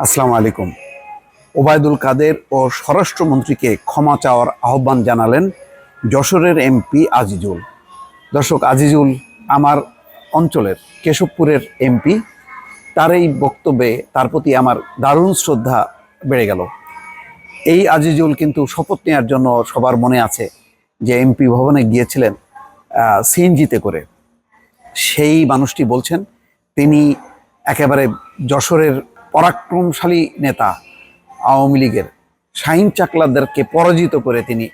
আসসালামু আলাইকুম। ওবায়দুল কাদের ও স্বরাষ্ট্রমন্ত্রীকে ক্ষমা চাওয়ার আহ্বান জানালেন যশোরের এমপি আজিজুল। দর্শক, আজিজুল আমার অঞ্চলের কেশবপুরের এমপি। তার এই বক্তব্যে তার প্রতি আমার দারুণ শ্রদ্ধা বেড়ে গেল। এই আজিজুল কিন্তু শপথ নেওয়ার জন্য সবার মনে আছে যে এমপি ভবনে গিয়েছিলেন সিএনজিতে করে। সেই মানুষটি বলছেন তিনি একেবারে যশোরের পরাক্রমশালী নেতা আওয়ামী লীগের শাহিন চাকলাদারকে পরাজিত করে তিনি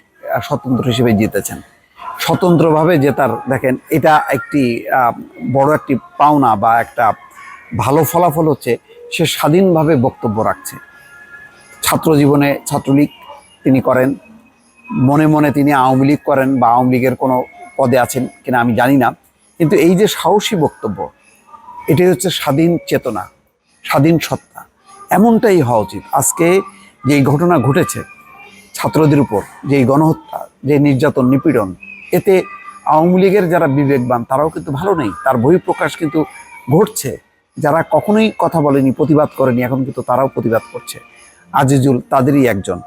স্বতন্ত্র হিসেবে জিতেছেন। স্বতন্ত্রভাবে জেতার দেখেন এটা একটি বড় একটি পাওনা বা একটা ভালো ফলাফল হচ্ছে সে স্বাধীনভাবে বক্তব্য রাখছে। ছাত্র জীবনে ছাত্রলীগ তিনি করেন, মনে মনে তিনি আওয়ামী লীগ করেন বা আওয়ামী লীগের কোনো পদে আছেন কিনা আমি জানি না, কিন্তু এই যে সাহসী বক্তব্য, এটাই হচ্ছে স্বাধীন চেতনা, স্বাধীন সত্তা। এমনটাই হওয়া উচিত। আজকে যেই ঘটনা ঘটেছে ছাত্রদের উপর, যেই গণহত্যা, যে নির্যাতন নিপীড়ন, এতে আওয়ামী লীগের যারা বিবেকবান তারাও কিন্তু ভালো নেই। তার বহিঃপ্রকাশ কিন্তু ঘটছে। যারা কখনোই কথা বলেনি, প্রতিবাদ করেনি, এখন কিন্তু তারাও প্রতিবাদ করছে। আজিজুল তাদেরই একজন।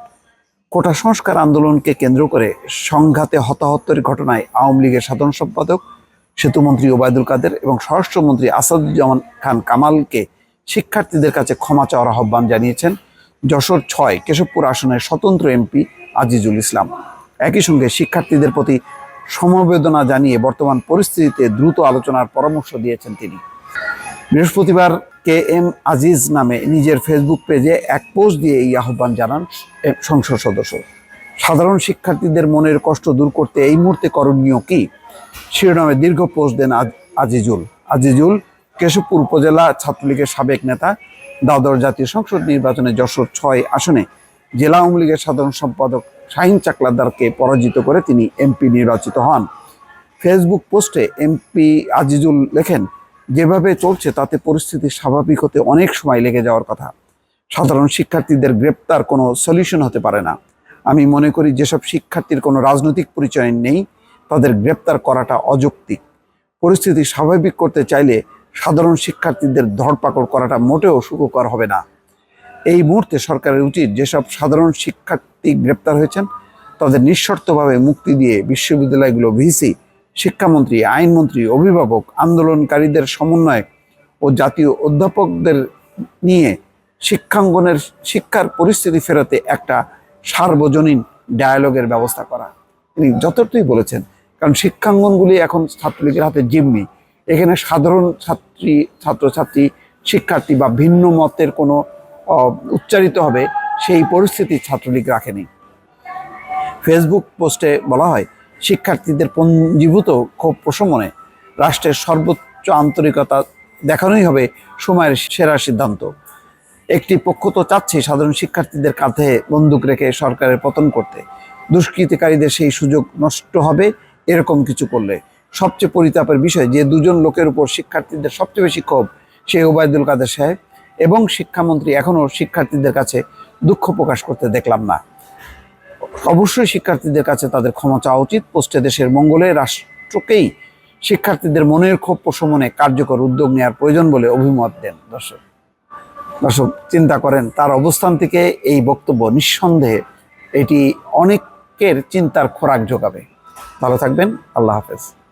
কোটা সংস্কার আন্দোলনকে কেন্দ্র করে সংঘাতে হতাহতের ঘটনায় আওয়ামী লীগের সাধারণ সম্পাদক সেতুমন্ত্রী ওবায়দুল কাদের এবং স্বরাষ্ট্রমন্ত্রী আসাদুজ্জামান খান কামালকে শিক্ষার্থীদের কাছে ক্ষমা চাওয়ার আহ্বান জানিয়েছেন যশোর ৬ কেশবপুর আসনের স্বতন্ত্র এমপি আজিজুল ইসলাম। একই সঙ্গে শিক্ষার্থীদের প্রতি সমবেদনা জানিয়ে বর্তমান পরিস্থিতিতে দ্রুত আলোচনার পরামর্শ দিয়েছেন তিনি। বৃহস্পতিবার KM আজিজ নামে নিজের ফেসবুক পেজে এক পোস্ট দিয়ে এই আহ্বান জানান সংসদ সদস্য। সাধারণ শিক্ষার্থীদের মনের কষ্ট দূর করতে এই মুহূর্তে করণীয় কি শিরোনামে দীর্ঘ পোস্ট দেন আজিজুল কেশবপুর উপজেলা ছাত্রলীগের সাবেক নেতা। দ্বাদশ জাতীয় সংসদ নির্বাচনে যশোর ৬ আসনে জেলা আওয়ামী লীগের সাধারণ সম্পাদক শাহিন চাকলাদারকে পরাজিত করে তিনি এমপি নির্বাচিত হন। ফেসবুক পোস্টে এমপি আজিজুল লেখেন, যেভাবে চলছে তাতে পরিস্থিতি স্বাভাবিক হতে অনেক সময় লেগে যাওয়ার কথা। সাধারণ শিক্ষার্থীদের গ্রেপ্তার কোনো সলিউশন হতে পারে না। আমি মনে করি যেসব শিক্ষার্থীর কোনো রাজনৈতিক পরিচয় নেই তাদের গ্রেপ্তার করাটা অযৌক্তিক। পরিস্থিতি স্বাভাবিক করতে চাইলে সাধারণ শিক্ষার্থীদের ধরপাকড় করাটা মোটেও সুখকর হবে না। এই মুহূর্তে সরকারের উচিত যেসব সাধারণ শিক্ষার্থী গ্রেপ্তার হয়েছেন তাদের নিঃশর্তভাবে মুক্তি দিয়ে বিশ্ববিদ্যালয়গুলো ভিসি, শিক্ষামন্ত্রী, আইনমন্ত্রী, অভিভাবক, আন্দোলনকারীদের সমন্বয় ও জাতীয় অধ্যাপকদের নিয়ে শিক্ষাঙ্গনের শিক্ষার পরিস্থিতি ফেরাতে একটা সার্বজনীন ডায়ালগের ব্যবস্থা করা। তিনি যথার্থই বলেছেন, কারণ শিক্ষাঙ্গনগুলি এখন ছাত্রলীগের হাতে জিম্মি। এখানে সাধারণ ছাত্রছাত্রী, শিক্ষার্থী বা ভিন্ন মতের কোনো উচ্চারিত হবে সেই পরিস্থিতি ছাত্রলীগ রাখেনি। ফেসবুক পোস্টে বলা হয়, শিক্ষার্থীদের পঞ্জীভূত ক্ষোভ প্রশমনে রাষ্ট্রের সর্বোচ্চ আন্তরিকতা দেখানোই হবে সময়ের সেরা সিদ্ধান্ত। একটি পক্ষ তো চাচ্ছে সাধারণ শিক্ষার্থীদের কাঁধে বন্দুক রেখে সরকারের পতন করতে। দুষ্কৃতিকারীদের সেই সুযোগ নষ্ট হবে এরকম কিছু করলে। সবচেয়ে পরিতাপের বিষয় যে দুজন লোকের উপর শিক্ষার্থীদের সবচেয়ে বেশি ক্ষোভ, সেই ওবায়দুল কাদের সাহেব এবং শিক্ষামন্ত্রী এখনও শিক্ষার্থীদের কাছে দুঃখ প্রকাশ করতে দেখলাম না। অবশ্যই শিক্ষার্থীদের কাছে তাদের ক্ষমা চাওয়া উচিত। পোস্টে দেশের মঙ্গলে রাষ্ট্রকেই শিক্ষার্থীদের মনের ক্ষোভ প্রশমনে কার্যকর উদ্যোগ নেওয়ার প্রয়োজন বলে অভিমত দেন। দর্শক চিন্তা করেন, তার অবস্থান থেকে এই বক্তব্য নিঃসন্দেহে এটি অনেকের চিন্তার খোরাক যোগাবে। ভালো থাকবেন। আল্লাহ হাফেজ।